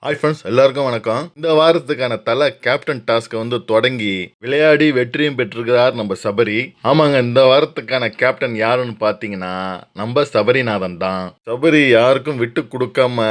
Hi friends, எல்லாருக்கும் வணக்கம். இந்த வாரத்துக்கான தல கேப்டன் டாஸ்க்கை தொடங்கி விளையாடி வெற்றியும் பெற்றிருக்கிறார் நம்ம சபரி. ஆமாங்க, இந்த வாரத்துக்கான கேப்டன் யாருன்னு பார்த்தீங்கன்னா நம்ம சபரிநாதன் தான். சபரி யாருக்கும் விட்டு கொடுக்காம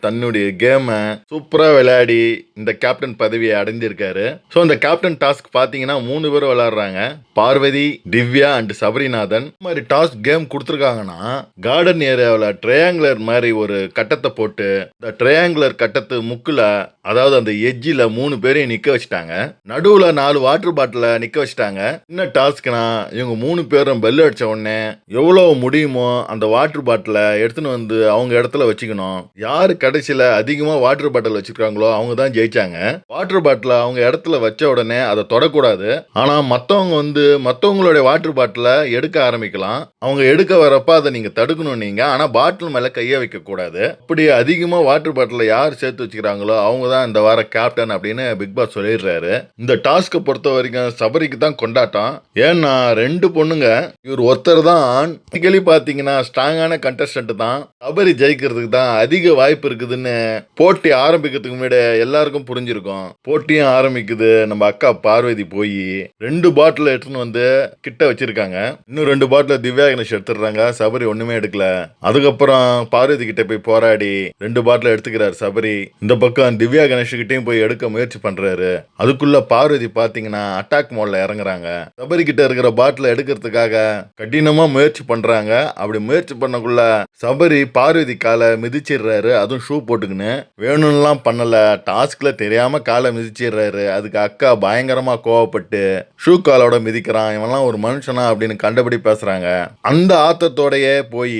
தன்னுடைய கேமை சூப்பரா விளையாடி இந்த கேப்டன் பதவியை அடைஞ்சிருக்காரு. ஸோ இந்த கேப்டன் டாஸ்க் பார்த்தீங்கன்னா 3 பேர் விளையாடுறாங்க. பார்வதி, திவ்யா அண்ட் சபரிநாதன். இந்த மாதிரி டாஸ்க் கேம் கொடுத்துருக்காங்கன்னா கார்டன் ஏரியாவில் ட்ரையாங்குலர் மாதிரி ஒரு கட்டத்தை போட்டு இந்த ட்ரையாங்குலர் கட்டத்து முக்குல, அதாவது அந்த எஜ்ஜில் 3 பேரையும் நிக்க வச்சுட்டாங்க. நடுவுல 4 வாட்டர் பாட்டில நிக்க வச்சுட்டாங்க. என்ன டாஸ்க்னா, இவங்க 3 பேரும் பெல் அடிச்ச உடனே எவ்வளவு முடியுமோ அந்த வாட்டர் பாட்டில எடுத்துன்னு வந்து அவங்க இடத்துல வச்சுக்கணும். யாரு கடைசியில அதிகமா வாட்டர் பாட்டில் வச்சிருக்காங்களோ அவங்க தான் ஜெயிச்சாங்க. வாட்டர் பாட்டில அவங்க இடத்துல வச்ச உடனே அதை தொடக்கூடாது. ஆனா மத்தவங்க மத்தவங்களுடைய வாட்டர் பாட்டில எடுக்க ஆரம்பிக்கலாம். அவங்க எடுக்க வரப்ப அதை நீங்க தடுக்கணும் நீங்க. ஆனா பாட்டில் மேல கைய வைக்க கூடாது. அப்படி அதிகமா வாட்டர் பாட்டில யார் சேர்த்து வச்சுக்கிறாங்களோ அவங்க தான் இந்த வார கேப்டன் அப்படின்னு பிக் பாஸ் சொல்லிடுறாரு. இந்த டாஸ்கை பொறுத்த வரைக்கும் சபரிக்கு தான் கொண்டாட்டம். ஏன்னா 2 பொண்ணுங்க, இவர் ஒருத்தர் தான் கேள்வி பாத்தீங்கன்னா ஸ்ட்ராங்கான கண்டஸ்டன்ட் தான். சபரி ஜெயிக்கிறதுக்கு தான் அதிக வாய்ப்பு இருக்குதுன்னு போட்டி ஆரம்பிக்கிறதுக்கு முன்னாடி எல்லாருக்கும் புரிஞ்சிருக்கும். போட்டியும் ஆரம்பிக்குது. நம்ம அக்கா பார்வதி போய் 2 பாட்டில் எடுத்துன்னு வந்து கிட்ட வச்சிருக்காங்க. இன்னும் 2 பாட்டில் திவ்யா கணேஷ் எடுத்துடுறாங்க. சபரி ஒண்ணுமே எடுக்கல. அதுக்கப்புறம் பார்வதி கிட்ட போய் போராடி 2 பாட்டில் எடுத்துக்கிறார் சபரி. இந்த பக்கம் திவ்யா கணேஷ் கிட்டையும் போய் எடுக்க முயற்சி பண்றாரு. அதுக்குள்ள பார்வதி பாத்தீங்கன்னா அட்டாக் மோட்ல இறங்குறாங்க. சபரி கிட்ட இருக்கிற பாட்டில எடுக்கிறதுக்காக கடினமா முயற்சி பண்றாங்க. அப்படி முயற்சி பண்ணக்குள்ள சபரி பார்வதி காலை மிதிச்சிடுறாரு. அதுவும் ஷூ போட்டுக்கின்னு. வேணும்லாம் பண்ணல, டாஸ்க்ல தெரியாம காலை மிதிச்சிடுறாரு. அதுக்கு அக்கா பயங்கரமா கோவப்பட்டு ஷூ காலோட மிதிக்கிறான், இவன்லாம் ஒரு மனுஷனா அப்படின்னு கண்டபடி பேசுறாங்க. அந்த ஆத்தத்தோடயே போய்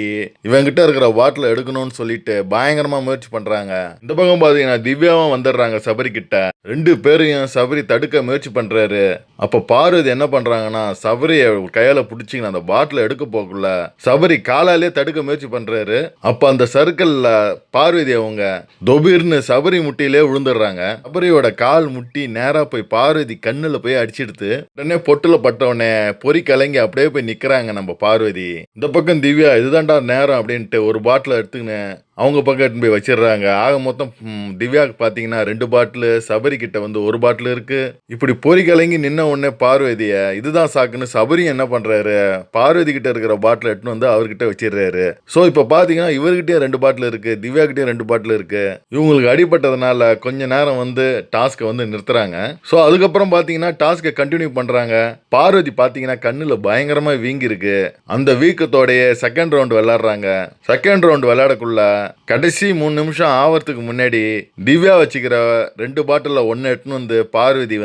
இவங்கிட்ட இருக்கிற பாட்டில எடுக்கணும்னு சொல்லிட்டு பயங்கரமா முயற்சி பண்றாங்க. இந்த பக்கம் பாத்தீங்கன்னா திவ்யாவும் வந்துடுறாங்க சபரி கிட்ட. 2 பேரையும் சபரி தடுக்க முயற்சி பண்றாரு. அப்ப பார்வதி என்ன பண்றாங்கன்னா சபரிய கையால பிடிச்சிங்கன்னா அந்த பாட்டில எடுக்க போக்குள்ள சபரி காலாலே தடுக்க முயற்சி பண்றாரு. அப்ப அந்த சர்க்கிள்ல பார்வதி அவங்க தொபீர்னு சபரி முட்டியிலே விழுந்துடுறாங்க. சபரியோட கால் முட்டி நேரா போய் பார்வதி கண்ணுல போய் அடிச்சிடுது. உடனே பொட்டுல பட்டவனே பொறி கலங்கி அப்படியே போய் நிக்கிறாங்க நம்ம பார்வதி. இந்த பக்கம் திவ்யா இதுதான்டா நேரம் அப்படின்ட்டு ஒரு பாட்டில எடுத்துக்கின்னு அவங்க பக்கம் போய் வச்சிடுறாங்க. ஆக மொத்தம் திவ்யாவுக்கு பார்த்தீங்கன்னா 2 பாட்டில், சபரி கிட்ட 1 பாட்டில் இருக்கு. இப்படி பொறி கலங்கி நின்ன உடனே பார்வதிய இதுதான் சாக்குன்னு சபரி என்ன பண்றாரு, பார்வதி கிட்ட இருக்கிற பாட்டில் எடுத்துன்னு வந்து அவர்கிட்ட வச்சிடுறாரு. ஸோ இப்போ பார்த்தீங்கன்னா இவர்கிட்டயே 2 பாட்டில் இருக்கு, திவ்யா கிட்டே 2 பாட்டில் இருக்கு. இவங்களுக்கு அடிபட்டதுனால கொஞ்ச நேரம் டாஸ்க்கை நிறுத்துறாங்க. ஸோ அதுக்கப்புறம் பார்த்தீங்கன்னா டாஸ்க்கை கண்டினியூ பண்றாங்க. பார்வதி பார்த்தீங்கன்னா கண்ணுல பயங்கரமா வீங்கி இருக்கு. அந்த வீக்கத்தோடய செகண்ட் ரவுண்ட் விளையாடுறாங்க. செகண்ட் ரவுண்ட் விளையாடக்குள்ள கடைசி 3 நிமிஷம் ஆவறதுக்கு முன்னாடி திவ்யா வச்சுக்கிற 2 பாட்டில் 1 எடுத்துன்னு பார்வதி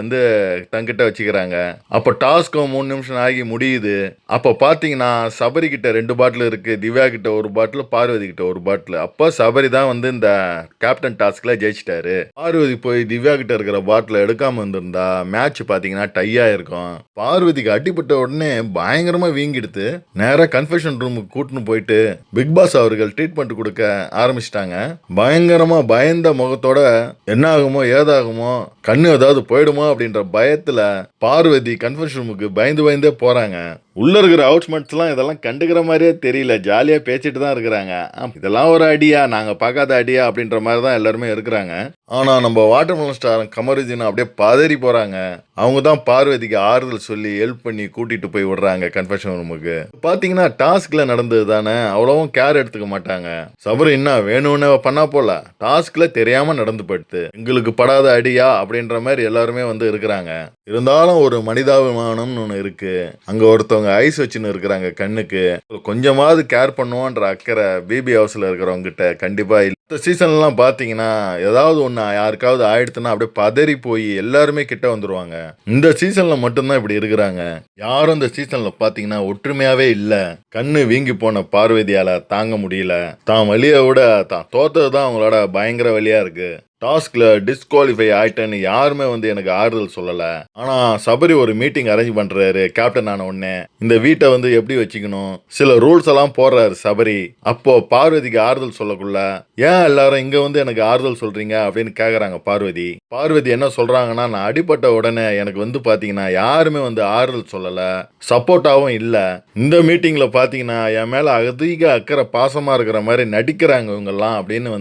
தங்கிட்ட வச்சுக்கிறாங்க. அப்போ டாஸ்க்கும் 3 நிமிஷம் ஆகி முடியுது. அப்போ பார்த்தீங்கன்னா சபரி கிட்ட 2 பாட்டில் இருக்கு, திவ்யா கிட்ட 1 பாட்டில், பார்வதி கிட்ட 1 பாட்டில். அப்போ சபரி தான் இந்த கேப்டன் டாஸ்க்ல ஜெயிச்சிட்டாரு. பார்வதி போய் திவ்யா கிட்ட இருக்கிற பாட்டில் எடுக்காம இருந்திருந்தா மேட்ச் பார்த்தீங்கன்னா டையா இருக்கும். பார்வதிக்கு அடிப்பட்ட உடனே பயங்கரமா வீங்கிடுது. நேரா கன்ஃபெஷன் ரூமுக்கு கூட்டின்னு போயிட்டு பிக் பாஸ் அவர்கள் ட்ரீட்மெண்ட் கொடுக்க ஆரம்பிச்சிட்டாங்க. பயங்கரமா பயந்த முகத்தோட என்ன ஆகுமோ ஏதாகுமோ, கண்ணு ஏதாவது போயிடுமோ அப்படின்ற பயத்துல பார்வதி கன்ஃபெஷன் ரூமுக்கு பயந்தே போறாங்க. உள்ள இருக்கிற ஹவுஸ்மேட்ஸ் எல்லாம் இதெல்லாம் கண்டுக்கிற மாதிரியே தெரியல, ஜாலியா பேசிட்டு தான் இருக்கிறாங்க. இதெல்லாம் ஒரு அடியா, நாங்க பார்க்காத அடியா அப்படின்ற மாதிரி தான் எல்லாருமே இருக்கிறாங்க. ஆனா நம்ம வாட்டர்மெலன் ஸ்டார் கமருதீன் அப்படியே பதறி போறாங்க. அவங்க தான் பார்வதிக்கு ஆறுதல் சொல்லி ஹெல்ப் பண்ணி கூட்டிட்டு போய் விடுறாங்க கன்ஃபெஷன் ரூமுக்கு. பாத்தீங்கன்னா டாஸ்க்ல நடந்தது தானே, அவ்வளவும் கேர் எடுத்துக்க மாட்டாங்க. சபரி என்ன வேணும்னு பண்ணா போல, டாஸ்க்ல தெரியாம நடந்து போயிடுது, எங்களுக்கு படாத அடியா அப்படின்ற மாதிரி எல்லாருமே இருக்கிறாங்க. இருந்தாலும் ஒரு மனிதாபிமானம்னு ஒன்று இருக்கு. அங்க ஒருத்தவங்க ஐஸ் வச்சுன்னு இருக்கிறாங்க கண்ணுக்கு. கொஞ்சமாவது கேர் பண்ணுவோன்ற அக்கறை பிபி ஹவுஸ்ல இருக்கிறவங்க கிட்ட கண்டிப்பா இல்லை. இந்த சீசன்லாம் பார்த்தீங்கன்னா ஏதாவது ஒன்று யாருக்காவது ஆயிடுத்துன்னா அப்படியே பதறி போய் எல்லாருமே கிட்ட வந்துருவாங்க. இந்த சீசன்ல மட்டும்தான் இப்படி இருக்கிறாங்க. யாரும் இந்த சீசன்ல பார்த்தீங்கன்னா ஒற்றுமையாவே இல்லை. கண்ணு வீங்கி போன பார்வதியால தாங்க முடியல. தான் வழியை விட தான் தோத்தது தான் அவங்களோட பயங்கர வழியா இருக்கு. டாஸ்க்ல டிஸ்குவாலிஃபை ஆயிட்டேன்னு யாருமே எனக்கு ஆறுதல் சொல்லல. ஆனா சபரி ஒரு மீட்டிங் அரேஞ்ச் பண்றாரு கேப்டன் ஆன உடனே. இந்த வீட்டை எப்படி வச்சுக்கணும், சில ரூல்ஸ் எல்லாம் போடுறாரு சபரி. அப்போ பார்வதிக்கு ஆறுதல் சொல்லக்குள்ள ஏன் எல்லாரும் இங்க எனக்கு ஆறுதல் சொல்றீங்க அப்படின்னு கேக்குறாங்க பார்வதி. பார்வதி என்ன சொல்றாங்கன்னா, நான் அடிபட்ட உடனே எனக்கு பாத்தீங்கன்னா யாருமே ஆறுதல் சொல்லல, சப்போர்ட்டாவும் இல்ல. இந்த மீட்டிங்ல பாத்தீங்கன்னா என் மேல அதிக அக்கறை பாசமா இருக்கிற மாதிரி நடிக்கிறாங்க இவங்க எல்லாம் அப்படின்னு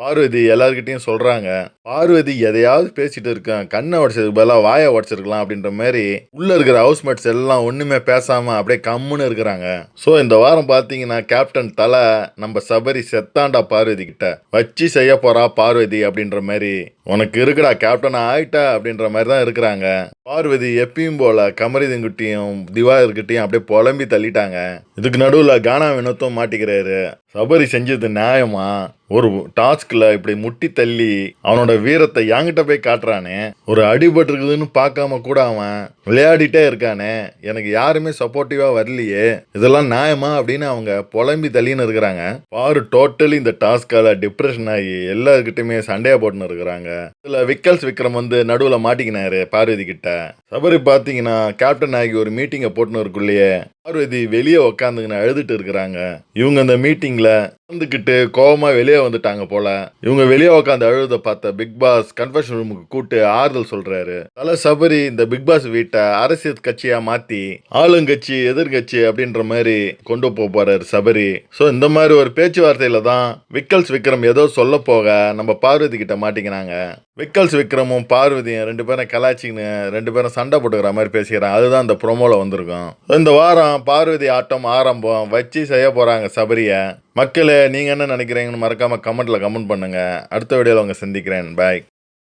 பார்வதி எல்லார்கிட்டயும் சொல்றாங்க. பார்வதி எதையாவது பேசிட்டு இருக்கான், கண்ணை உடைச்சதுக்கு பதிலா வாயை உடைச்சிருக்கலாம் அப்படின்ற மாதிரி உள்ள இருக்கிற ஹவுஸ்மேட்ஸ் எல்லாம் ஒண்ணுமே பேசாம அப்படியே கம்முன்னு இருக்கிறாங்க. ஸோ இந்த வாரம் பார்த்தீங்கன்னா கேப்டன் தலை நம்ம சபரி செத்தாண்டா பார்வதி கிட்ட வச்சு செய்ய போறா பார்வதி அப்படின்ற மாதிரி, உனக்கு இருக்குடா கேப்டன் ஆயிட்டா அப்படின்ற மாதிரி தான் இருக்கிறாங்க. பார்வதி எப்பயும் போல கமரிதன்கிட்டையும் திவாகர்கிட்டையும் அப்படியே புலம்பி தள்ளிட்டாங்க. இதுக்கு நடுவில் கானா வினோத்தும் மாட்டிக்கிறாரு. சபரி செஞ்சது நியாயமா? ஒரு டாஸ்க்ல இப்படி முட்டி தள்ளி அவனோட வீரத்தை என்கிட்ட போய் காட்டுறானே, ஒரு அடிபட்டு இருக்குதுன்னு பார்க்காம கூட அவன் விளையாடிட்டே இருக்கானே, எனக்கு யாருமே சப்போர்ட்டிவா வரலையே, இதெல்லாம் நியாயமா அப்படின்னு அவங்க புலம்பி தள்ளின்னு இருக்கிறாங்க. பாரு டோட்டலி இந்த டாஸ்கால டிப்ரெஷன் ஆகி எல்லாருக்கிட்டையுமே சண்டையா போட்டுன்னு இருக்கிறாங்க. இதுல விக்கல்ஸ் விக்ரம் வந்து நடுவில் மாட்டிக்கினாரு பார்வதி கிட்ட. சபரி பார்த்தீங்கன்னா கேப்டன் ஆகி ஒரு மீட்டிங்கை போட்டுன்னு இருக்குள்ளேயே பார்வதி வெளியே உக்காந்துக்கின்னு அழுதுட்டு இருக்கிறாங்க. இவங்க அந்த மீட்டிங்ல வந்துக்கிட்டு கோவமா வெளியே வந்துட்டாங்க போல. இவங்க வெளியே உட்காந்து அழுத பார்த்த பிக் பாஸ் கன்ஃபெஷன் ரூமுக்கு கூட்டு ஆறுதல் சொல்றாரு. தல சபரி இந்த பிக் பாஸ் வீட்டை அரசியல் கட்சியா மாத்தி ஆளுங்கட்சி எதிர்கட்சி அப்படின்ற மாதிரி கொண்டு போறாரு சபரி. ஸோ இந்த மாதிரி ஒரு பேச்சுவார்த்தையில தான் விக்கல்ஸ் விக்ரம் ஏதோ சொல்ல போக நம்ம பார்வதி கிட்ட மாட்டிக்கினாங்க. விக்கல்ஸ் விக்ரமும் பார்வதியும் ரெண்டு பேரும் கலாச்சின்னு ரெண்டு பேரும் சண்டை போட்டுக்கிற மாதிரி பேசிக்கிறாங்க. அதுதான் இந்த ப்ரோமோல வந்திருக்கும். இந்த வாரம் பார்வதி ஆட்டம் ஆரம்பம் வச்சு செய்ய போறாங்க சபரிய. மக்களே நீங்க என்ன நினைக்கிறீங்கன்னு மறக்காம கமெண்ட்ல கமெண்ட் பண்ணுங்க. அடுத்த வீடியோல உங்க சந்திக்கிறேன். பாய்.